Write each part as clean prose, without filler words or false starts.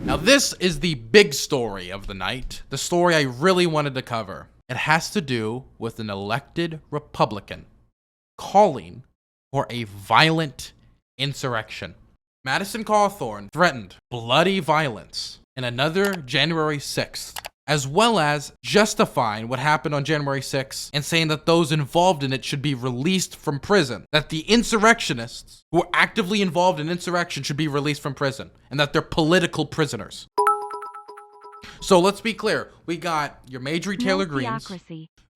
Now this is the big story of the night, the story I really wanted to cover. It has to do with an elected Republican calling for a violent insurrection. Madison Cawthorn threatened bloody violence in another January 6th, as well as justifying what happened on January 6th and saying that those involved in it should be released from prison, that the insurrectionists who were actively involved in insurrection should be released from prison, and that they're political prisoners. So let's be clear. We got your Marjorie Taylor Greens.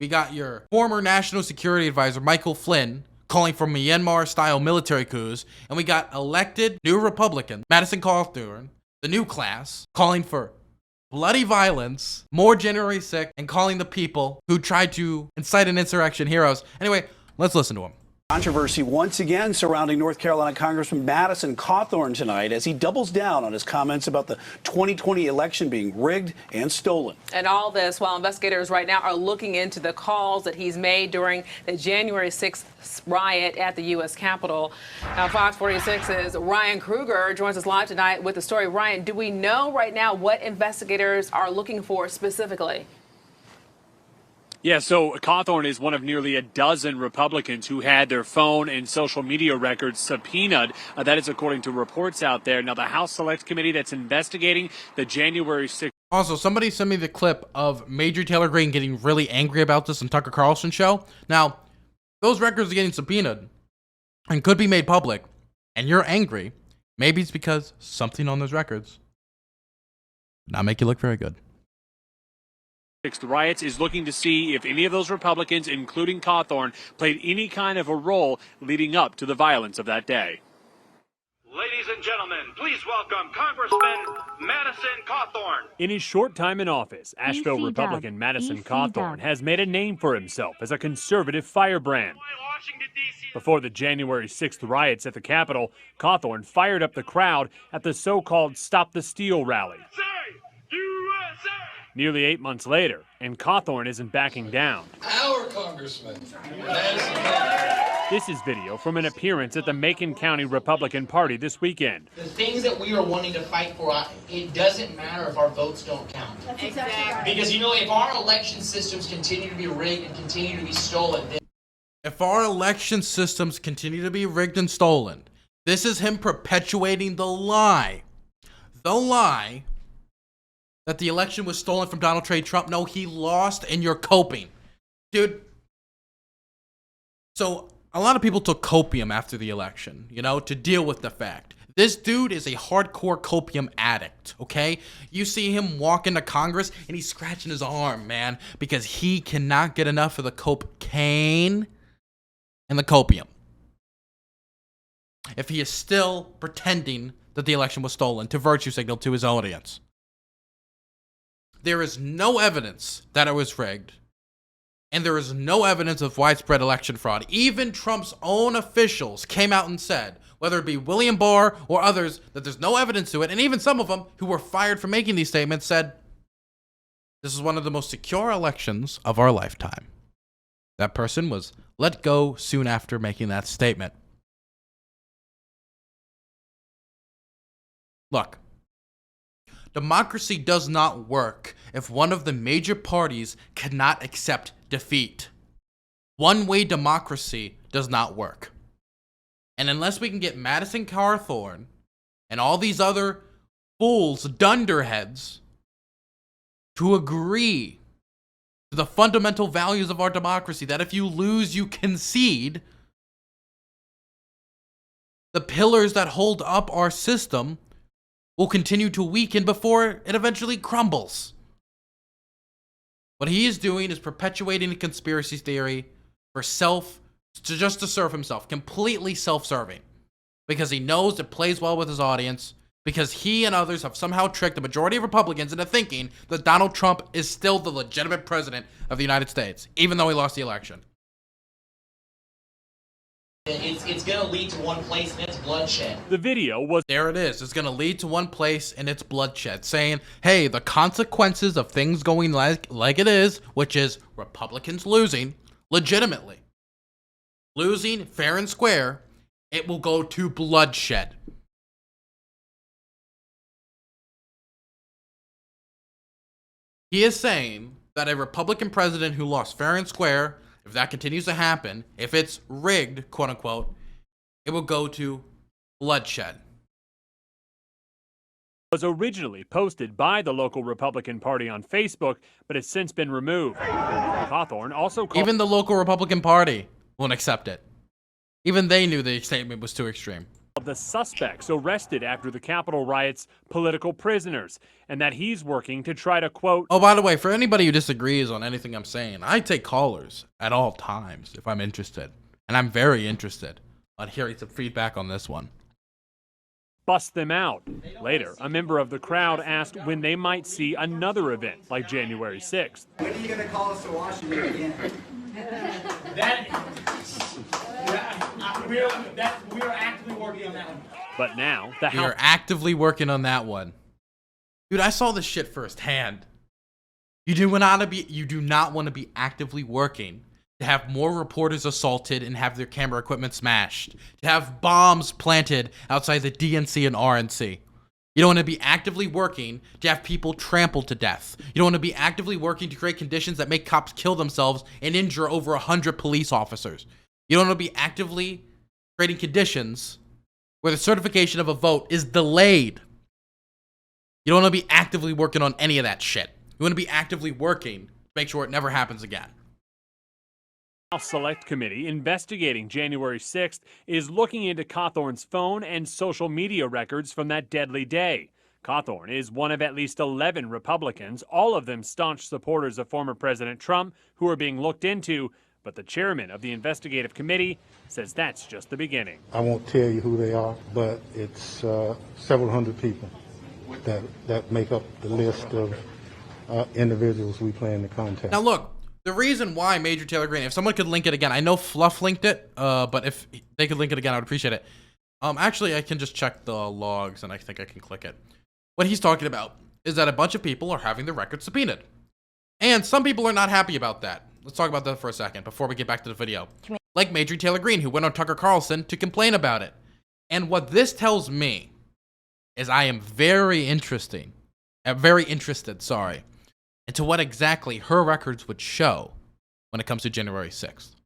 We got your former National Security Advisor, Michael Flynn, calling for Myanmar-style military coups. And we got elected new Republican, Madison Cawthorn, the new class, calling for bloody violence, more January 6th, and calling the people who tried to incite an insurrection heroes. Anyway, let's listen to him. Controversy once again surrounding North Carolina Congressman Madison Cawthorn tonight as he doubles down on his comments about the 2020 election being rigged and stolen. And all this while investigators right now are looking into the calls that he's made during the January 6th riot at the U.S. Capitol. Now, Fox 46's Ryan Kruger joins us live tonight with the story. Ryan, do we know right now what investigators are looking for specifically? Yeah, so Cawthorn is one of nearly a dozen Republicans who had their phone and social media records subpoenaed. That is according to reports out there. Now, the House Select Committee that's investigating the January 6th. Also, somebody sent me the clip of Major Taylor Greene getting really angry about this on Tucker Carlson's show. Now, those records are getting subpoenaed and could be made public, and you're angry. Maybe it's because something on those records did not make you look very good. The riots is looking to see if any of those Republicans, including Cawthorn, played any kind of a role leading up to the violence of that day. Ladies and gentlemen, please welcome Congressman Madison Cawthorn. In his short time in office, Asheville Republican Madison Cawthorn has made a name for himself as a conservative firebrand. Before the January 6th riots at the Capitol, Cawthorn fired up the crowd at the so-called Stop the Steal rally. USA! Nearly 8 months later, and Cawthorn isn't backing down. Our Congressman. This is video from an appearance at the Macon County Republican Party this weekend. The things that we are wanting to fight for, it doesn't matter if our votes don't count. Exactly. Because, you know, if our election systems continue to be rigged and continue to be stolen, then if our election systems continue to be rigged and stolen, this is him perpetuating the lie that the election was stolen from Donald J. Trump. No, he lost and you're coping. Dude. So a lot of people took copium after the election, you know, to deal with the fact. This dude is a hardcore copium addict, okay? You see him walk into Congress and he's scratching his arm, man, because he cannot get enough of the cocaine and the copium. If he is still pretending that the election was stolen to virtue signal to his audience. There is no evidence that it was rigged, and there is no evidence of widespread election fraud. Even Trump's own officials came out and said, whether it be William Barr or others, that there's no evidence to it, and even some of them who were fired for making these statements said, this is one of the most secure elections of our lifetime. That person was let go soon after making that statement. Look. Democracy does not work if one of the major parties cannot accept defeat. One-way democracy does not work. And unless we can get Madison Cawthorn and all these other fools, dunderheads, to agree to the fundamental values of our democracy, that if you lose, you concede, the pillars that hold up our system will continue to weaken before it eventually crumbles. What he is doing is perpetuating a conspiracy theory for just to serve himself, completely self-serving, because he knows it plays well with his audience, because he and others have somehow tricked the majority of Republicans into thinking that Donald Trump is still the legitimate president of the United States, even though he lost the election. it's going to lead to one place, and it's bloodshed. The video was... There it is. It's going to lead to one place, and it's bloodshed. Saying, hey, the consequences of things going like it is, which is Republicans losing, legitimately, losing fair and square, it will go to bloodshed. He is saying that a Republican president who lost fair and square, if that continues to happen, if it's rigged, quote unquote, it will go to bloodshed. Was originally posted by the local Republican Party on Facebook, but has since been removed. Cawthorn also called... Even the local Republican Party won't accept it. Even they knew the statement was too extreme. The suspects arrested after the Capitol riots political prisoners, and that he's working to try to, quote... Oh, by the way, for anybody who disagrees on anything I'm saying, I take callers at all times if I'm interested. And I'm very interested on hearing some feedback on this one. Bust them out. Later, a member of the crowd asked when they might see another event like January 6th. When are you going to call us to Washington again? We are actively working on that one. But now, We are actively working on that one. Dude, I saw this shit firsthand. You do not want to be actively working to have more reporters assaulted and have their camera equipment smashed, to have bombs planted outside the DNC and R-N.C. You don't want to be actively working to have people trampled to death. You don't want to be actively working to create conditions that make cops kill themselves and injure over 100 police officers. You don't want to be actively creating conditions where the certification of a vote is delayed. You don't want to be actively working on any of that shit. You want to be actively working to make sure it never happens again. House Select Committee investigating January 6th is looking into Cawthorn's phone and social media records from that deadly day. Cawthorn is one of at least 11 Republicans, all of them staunch supporters of former President Trump, who are being looked into, but the chairman of the investigative committee says that's just the beginning. I won't tell you who they are, but it's several hundred people that make up the list of individuals we plan to contact. Now look, the reason why Major Taylor Greene, if someone could link it again, I know Fluff linked it, but if they could link it again, I would appreciate it. Actually, I can just check the logs, and I think I can click it. What he's talking about is that a bunch of people are having their records subpoenaed. And some people are not happy about that. Let's talk about that for a second before we get back to the video. Like Major Taylor Greene, who went on Tucker Carlson to complain about it. And what this tells me is I am very interested, into what exactly her records would show when it comes to January 6th.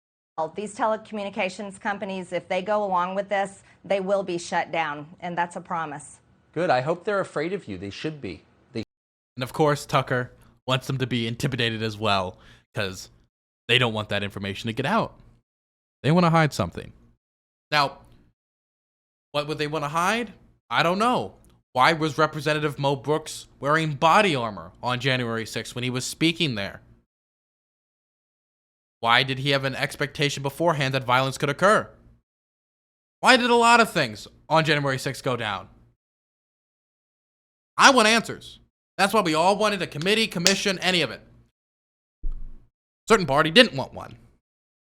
These telecommunications companies, if they go along with this, they will be shut down, and that's a promise. Good. I hope they're afraid of you. They should be. And of course, Tucker wants them to be intimidated as well, because they don't want that information to get out. They want to hide something. Now, what would they want to hide? I don't know. Why was Representative Mo Brooks wearing body armor on January 6th when he was speaking there? Why did he have an expectation beforehand that violence could occur? Why did a lot of things on January 6th go down? I want answers. That's why we all wanted a committee, commission, any of it. Certain party didn't want one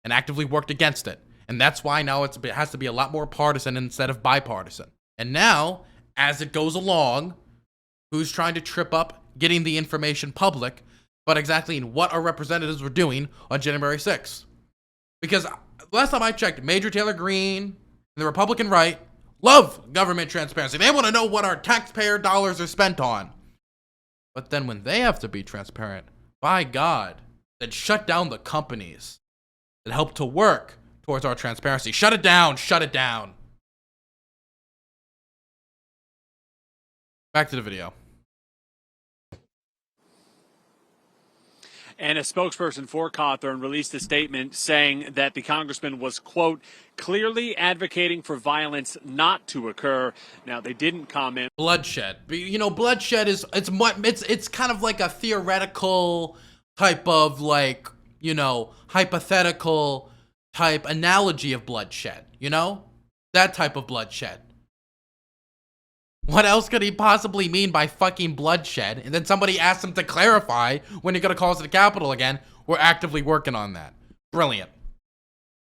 and actively worked against it. And that's why now it has to be a lot more partisan instead of bipartisan. And now, as it goes along, who's trying to trip up getting the information public, but exactly in what our representatives were doing on January 6th. Because last time I checked, Major Taylor Greene and the Republican right love government transparency. They want to know what our taxpayer dollars are spent on. But then when they have to be transparent, by God, then shut down the companies that help to work towards our transparency. Shut it down. Shut it down. Back to the video. And a spokesperson for Cawthorn released a statement saying that the congressman was, quote, clearly advocating for violence not to occur. Now, they didn't comment. Bloodshed. You know, bloodshed is, it's kind of like a theoretical type of, like, you know, hypothetical type analogy of bloodshed, you know? That type of bloodshed. What else could he possibly mean by fucking bloodshed? And then somebody asked him to clarify when you're going to call us to the Capitol again. We're actively working on that. Brilliant.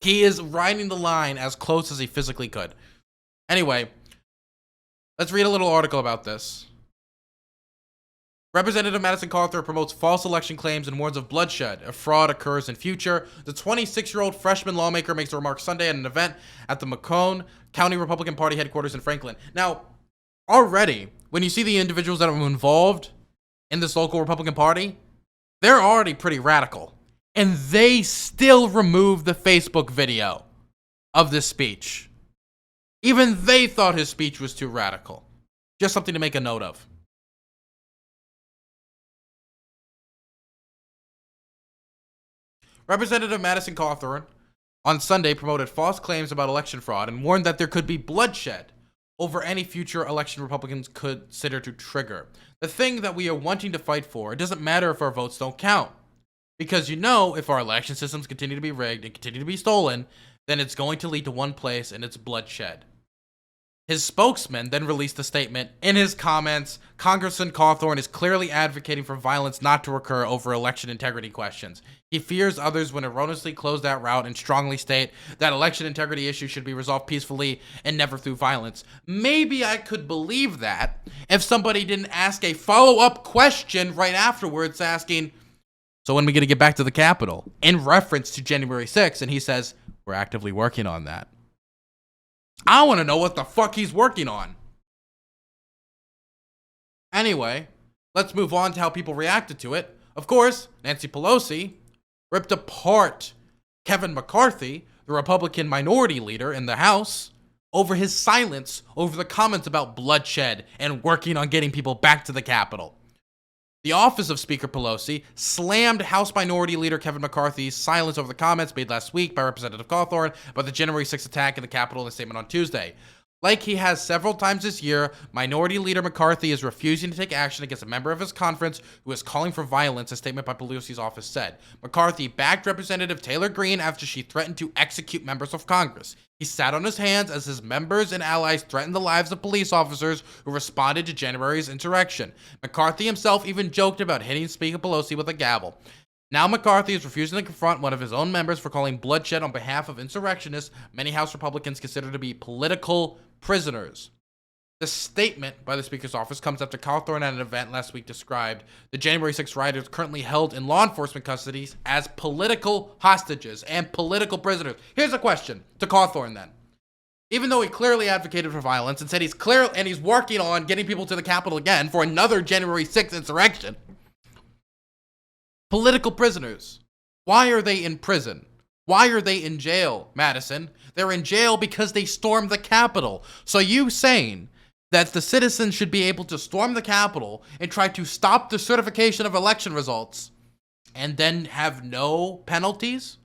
He is riding the line as close as he physically could. Anyway, let's read a little article about this. Representative Madison Cawthorn promotes false election claims and warns of bloodshed if fraud occurs in future. The 26-year-old freshman lawmaker makes a remark Sunday at an event at the Macon County Republican Party headquarters in Franklin. Now, already, when you see the individuals that are involved in this local Republican Party, They're already pretty radical. And they still removed the Facebook video of this speech. Even they thought his speech was too radical. Just something to make a note of. Representative Madison Cawthorn on Sunday promoted false claims about election fraud and warned that there could be bloodshed over any future election Republicans consider to trigger. The thing that we are wanting to fight for, it doesn't matter if our votes don't count. Because if our election systems continue to be rigged and continue to be stolen, then it's going to lead to one place, and it's bloodshed. His spokesman then released a statement. In his comments, Congressman Cawthorn is clearly advocating for violence not to occur over election integrity questions. He fears others would erroneously close that route and strongly state that election integrity issues should be resolved peacefully and never through violence. Maybe I could believe that if somebody didn't ask a follow-up question right afterwards asking, so when are we going to get back to the Capitol? In reference to January 6th, and he says, we're actively working on that. I want to know what the fuck he's working on. Anyway, let's move on to how people reacted to it. Of course, Nancy Pelosi ripped apart Kevin McCarthy, the Republican minority leader in the House, over his silence over the comments about bloodshed and working on getting people back to the Capitol. The office of Speaker Pelosi slammed House Minority Leader Kevin McCarthy's silence over the comments made last week by Representative Cawthorn about the January 6th attack in the Capitol in a statement on Tuesday. Like he has several times this year, Minority Leader McCarthy is refusing to take action against a member of his conference who is calling for violence, a statement by Pelosi's office said. McCarthy backed Representative Taylor Greene after she threatened to execute members of Congress. He sat on his hands as his members and allies threatened the lives of police officers who responded to January's insurrection. McCarthy himself even joked about hitting Speaker Pelosi with a gavel. Now McCarthy is refusing to confront one of his own members for calling bloodshed on behalf of insurrectionists many House Republicans consider to be political prisoners. The statement by the Speaker's office comes after Cawthorn at an event last week described the January 6th rioters currently held in law enforcement custody as political hostages and political prisoners. Here's a question to Cawthorn then. Even though he clearly advocated for violence and said he's working on getting people to the Capitol again for another January 6th insurrection, political prisoners, why are they in prison? Why are they in jail, Madison? They're in jail because they stormed the Capitol. So you saying that the citizens should be able to storm the Capitol and try to stop the certification of election results and then have no penalties?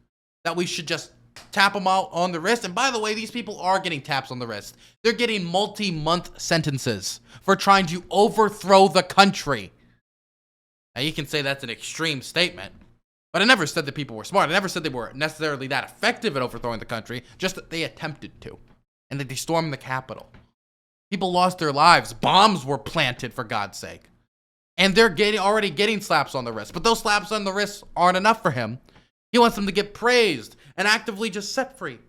That we should just tap them out on the wrist? And by the way, these people are getting taps on the wrist. They're getting multi-month sentences for trying to overthrow the country. Now you can say that's an extreme statement, but I never said that people were smart. I never said they were necessarily that effective at overthrowing the country, just that they attempted to, and that they stormed the Capitol. People lost their lives. Bombs were planted, for God's sake. And they're already getting slaps on the wrist. But those slaps on the wrist aren't enough for him. He wants them to get praised and actively just set free.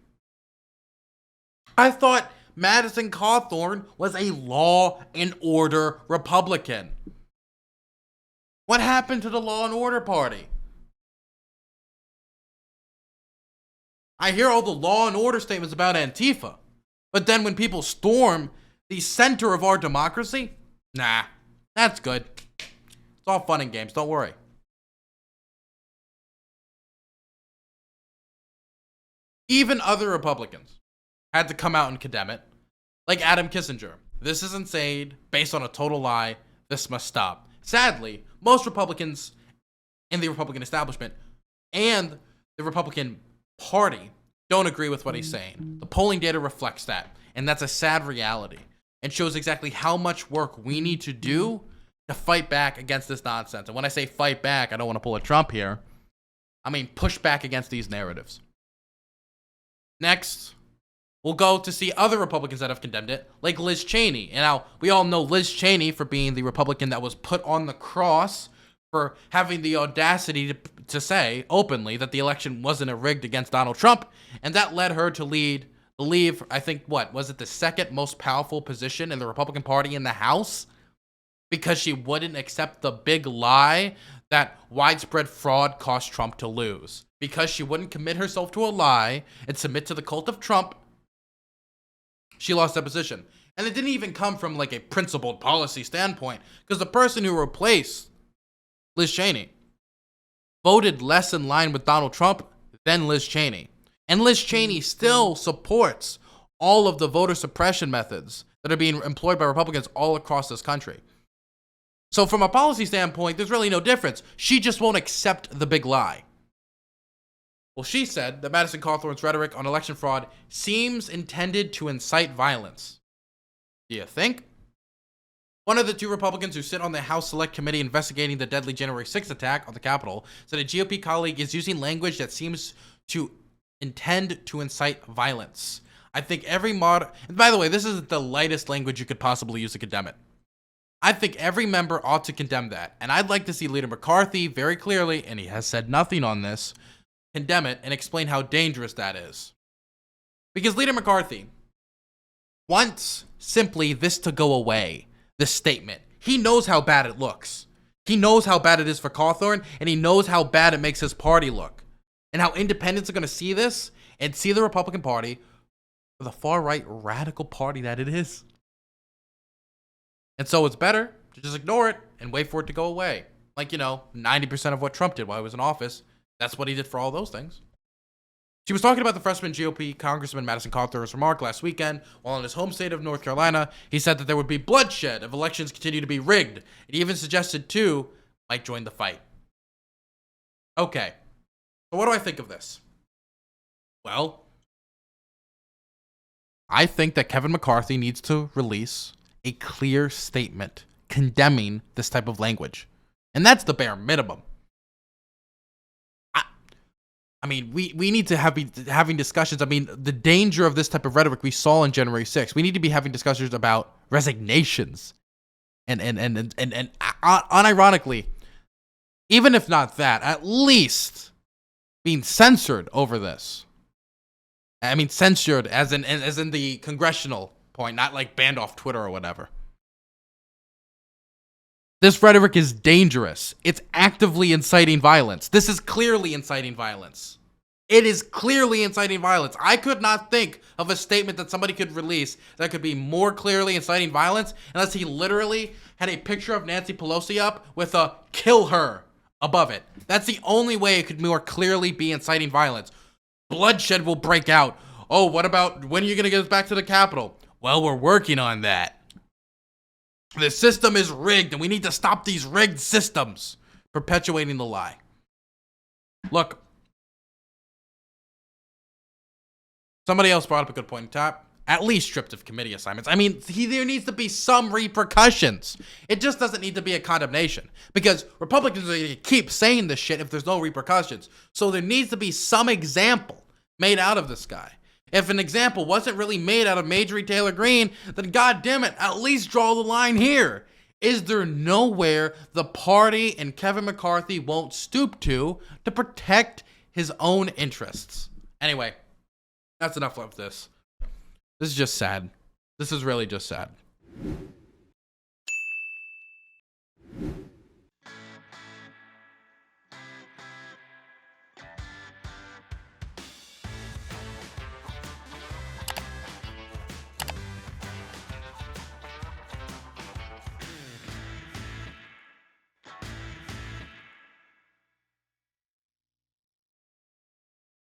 I thought Madison Cawthorn was a law and order Republican. What happened to the law and order party? I hear all the law and order statements about Antifa. But then when people storm the center of our democracy, nah, that's good. It's all fun and games, don't worry. Even other Republicans had to come out and condemn it, like Adam Kinzinger. This is insane, based on a total lie. This must stop. Sadly, most Republicans in the Republican establishment and the Republican Party don't agree with what he's saying. The polling data reflects that, and that's a sad reality, and shows exactly how much work we need to do to fight back against this nonsense. And when I say fight back, I don't want to pull a Trump here. I mean push back against these narratives. Next, we'll go to see other Republicans that have condemned it, like Liz Cheney. And now, we all know Liz Cheney for being the Republican that was put on the cross for having the audacity to say openly that the election wasn't rigged against Donald Trump. And that led her to leave, I think, what, was it the second most powerful position in the Republican Party in the House? Because she wouldn't accept the big lie that widespread fraud cost Trump to lose. Because she wouldn't commit herself to a lie and submit to the cult of Trump, she lost that position. And it didn't even come from like a principled policy standpoint, because the person who replaced Liz Cheney voted less in line with Donald Trump than Liz Cheney. And Liz Cheney still supports all of the voter suppression methods that are being employed by Republicans all across this country. So from a policy standpoint, there's really no difference. She just won't accept the big lie. Well, she said that Madison Cawthorn's rhetoric on election fraud seems intended to incite violence. Do you think? One of the two Republicans who sit on the House Select Committee investigating the deadly January 6th attack on the Capitol said a GOP colleague is using language that seems to intend to incite violence. I think every and by the way, this isn't the lightest language you could possibly use to condemn it. I think every member ought to condemn that. And I'd like to see Leader McCarthy very clearly, and he has said nothing on this, condemn it and explain how dangerous that is. Because Leader McCarthy wants simply this to go away, this statement. He knows how bad it looks. He knows how bad it is for Cawthorn, and he knows how bad it makes his party look. And how independents are going to see this and see the Republican Party for the far-right radical party that it is. And so it's better to just ignore it and wait for it to go away. Like, 90% of what Trump did while he was in office. That's what he did for all those things. She was talking about the freshman GOP Congressman Madison Cawthorn's remark last weekend while in his home state of North Carolina. He said that there would be bloodshed if elections continue to be rigged. And he even suggested two might join the fight. Okay. So what do I think of this? Well, I think that Kevin McCarthy needs to release a clear statement condemning this type of language. And that's the bare minimum. I mean, we need to be having discussions. I mean, the danger of this type of rhetoric we saw on January 6th. We need to be having discussions about resignations. And unironically, even if not that, at least being censored over this. I mean, censored as in the congressional point, not like banned off Twitter or whatever. This rhetoric is dangerous. It's actively inciting violence. This is clearly inciting violence. It is clearly inciting violence. I could not think of a statement that somebody could release that could be more clearly inciting violence unless he literally had a picture of Nancy Pelosi up with a "kill her" above it. That's the only way it could more clearly be inciting violence. Bloodshed will break out. Oh, what about when are you going to get us back to the Capitol? Well, we're working on that. The system is rigged, and we need to stop these rigged systems perpetuating the lie. Look, somebody else brought up a good point in top. At least stripped of committee assignments. I mean, there needs to be some repercussions. It just doesn't need to be a condemnation. Because Republicans are going to keep saying this shit if there's no repercussions. So there needs to be some example made out of this guy. If an example wasn't really made out of Marjorie Taylor Greene, then goddamn it, at least draw the line here. Is there nowhere the party and Kevin McCarthy won't stoop to protect his own interests? Anyway, that's enough of this. This is just sad. This is really just sad.